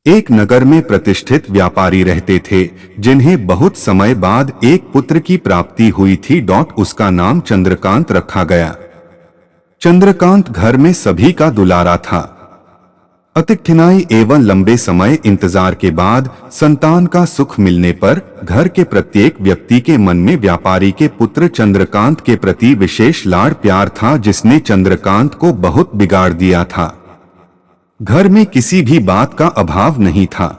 एक नगर में प्रतिष्ठित व्यापारी रहते थे जिन्हें बहुत समय बाद एक पुत्र की प्राप्ति हुई थी। उसका नाम चंद्रकांत रखा गया। चंद्रकांत घर में सभी का दुलारा था। अतिक कठिनाई एवं लंबे समय इंतजार के बाद संतान का सुख मिलने पर घर के प्रत्येक व्यक्ति के मन में व्यापारी के पुत्र चंद्रकांत के प्रति विशेष लाड़ प्यार था, जिसने चंद्रकांत को बहुत बिगाड़ दिया था। घर में किसी भी बात का अभाव नहीं था।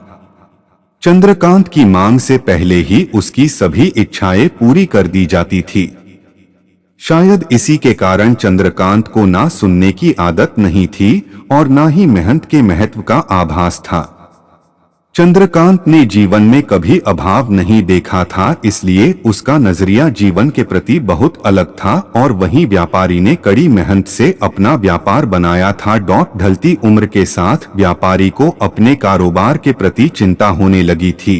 चंद्रकांत की मांग से पहले ही उसकी सभी इच्छाएं पूरी कर दी जाती थी। शायद इसी के कारण चंद्रकांत को ना सुनने की आदत नहीं थी और ना ही मेहनत के महत्व का आभास था। चंद्रकांत ने जीवन में कभी अभाव नहीं देखा था, इसलिए उसका नजरिया जीवन के प्रति बहुत अलग था। और वहीं व्यापारी ने कड़ी मेहनत से अपना व्यापार बनाया था। ढलती उम्र के साथ व्यापारी को अपने कारोबार के प्रति चिंता होने लगी थी।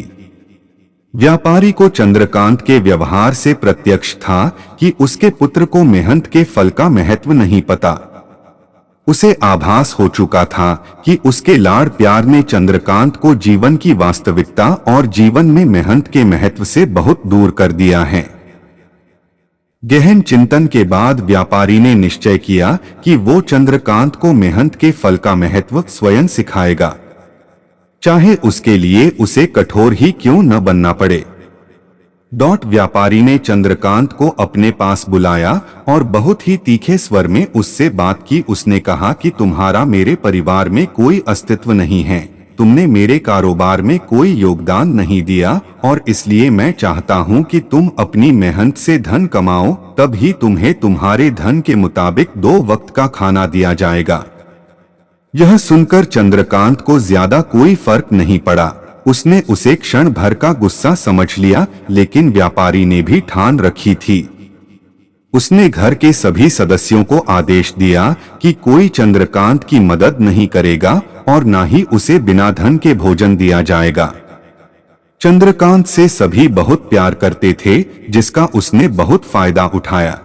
व्यापारी को चंद्रकांत के व्यवहार से प्रत्यक्ष था कि उसके पुत्र को मेहनत के फल का महत्व नहीं पता। उसे आभास हो चुका था कि उसके लाड़ प्यार ने चंद्रकांत को जीवन की वास्तविकता और जीवन में मेहनत के महत्व से बहुत दूर कर दिया है। गहन चिंतन के बाद व्यापारी ने निश्चय किया कि वो चंद्रकांत को मेहनत के फल का महत्व स्वयं सिखाएगा, चाहे उसके लिए उसे कठोर ही क्यों न बनना पड़े। व्यापारी ने चंद्रकांत को अपने पास बुलाया और बहुत ही तीखे स्वर में उससे बात की। उसने कहा कि तुम्हारा मेरे परिवार में कोई अस्तित्व नहीं है, तुमने मेरे कारोबार में कोई योगदान नहीं दिया और इसलिए मैं चाहता हूं कि तुम अपनी मेहनत से धन कमाओ, तब ही तुम्हें तुम्हारे धन के मुताबिक 2 वक्त का खाना दिया जाएगा। यह सुनकर चंद्रकांत को ज्यादा कोई फर्क नहीं पड़ा। उसने उसे क्षण भर का गुस्सा समझ लिया, लेकिन व्यापारी ने भी ठान रखी थी। उसने घर के सभी सदस्यों को आदेश दिया कि कोई चंद्रकांत की मदद नहीं करेगा और न ही उसे बिना धन के भोजन दिया जाएगा। चंद्रकांत से सभी बहुत प्यार करते थे, जिसका उसने बहुत फायदा उठाया।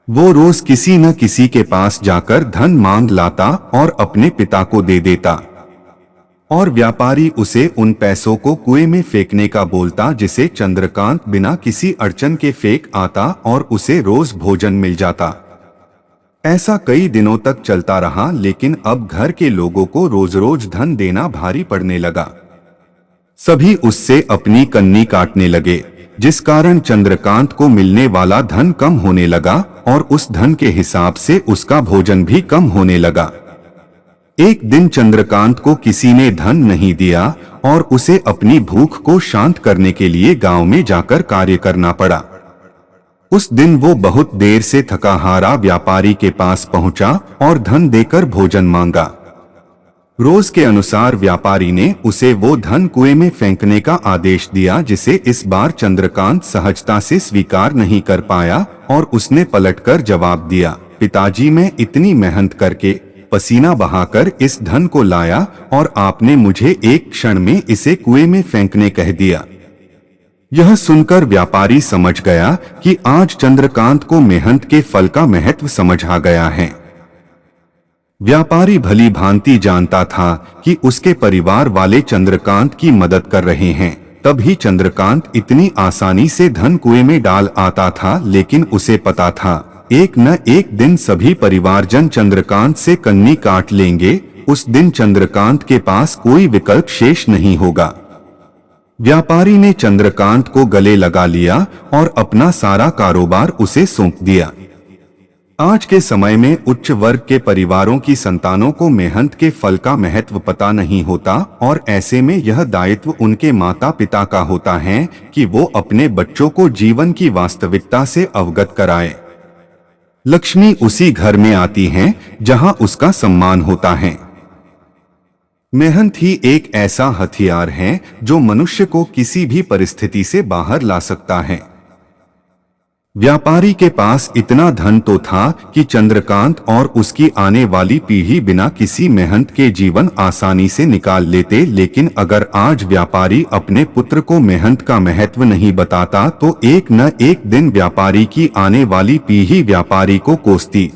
वो रोज किसी न किसी के पास जाकर धन मांग लाता और अपने पिता को दे देता, और व्यापारी उसे उन पैसों को कुएं में फेंकने का बोलता, जिसे चंद्रकांत बिना किसी अड़चन के फेंक आता और उसे रोज भोजन मिल जाता। ऐसा कई दिनों तक चलता रहा, लेकिन अब घर के लोगों को रोज रोज धन देना भारी पड़ने लगा। सभी उससे अपनी कन्नी काटने लगे, जिस कारण चंद्रकांत को मिलने वाला धन कम होने लगा और उस धन के हिसाब से उसका भोजन भी कम होने लगा। एक दिन चंद्रकांत को किसी ने धन नहीं दिया और उसे अपनी भूख को शांत करने के लिए गांव में जाकर कार्य करना पड़ा। उस दिन वो बहुत देर से थका हारा व्यापारी के पास पहुंचा और धन देकर भोजन मांगा। रोज के अनुसार व्यापारी ने उसे वो धन कुएं में फेंकने का आदेश दिया, जिसे इस बार चंद्रकांत सहजता से स्वीकार नहीं कर पाया और उसने पलटकर जवाब दिया, पिताजी, मैं इतनी मेहनत करके पसीना बहाकर इस धन को लाया और आपने मुझे एक क्षण में इसे कुएं में फेंकने कह दिया। यह सुनकर व्यापारी समझ गया कि आज चंद्रकांत को मेहनत के फल का महत्व समझ आ गया है। व्यापारी भली भांति जानता था कि उसके परिवार वाले चंद्रकांत की मदद कर रहे हैं, तभी चंद्रकांत इतनी आसानी से धन कुएं में डाल आता था। लेकिन उसे पता था एक न एक दिन सभी परिवारजन चंद्रकांत से कन्नी काट लेंगे। उस दिन चंद्रकांत के पास कोई विकल्प शेष नहीं होगा। व्यापारी ने चंद्रकांत को गले लगा लिया और अपना सारा कारोबार उसे सौंप दिया। आज के समय में उच्च वर्ग के परिवारों की संतानों को मेहनत के फल का महत्व पता नहीं होता और ऐसे में यह दायित्व उनके माता पिता का होता है कि वो अपने बच्चों को जीवन की वास्तविकता से अवगत कराए। लक्ष्मी उसी घर में आती हैं जहां उसका सम्मान होता है। मेहनत ही एक ऐसा हथियार है जो मनुष्य को किसी भी परिस्थिति से बाहर ला सकता है। व्यापारी के पास इतना धन तो था कि चंद्रकांत और उसकी आने वाली पीढ़ी बिना किसी मेहनत के जीवन आसानी से निकाल लेते। लेकिन अगर आज व्यापारी अपने पुत्र को मेहनत का महत्व नहीं बताता तो एक न एक दिन व्यापारी की आने वाली पीढ़ी व्यापारी को कोसती।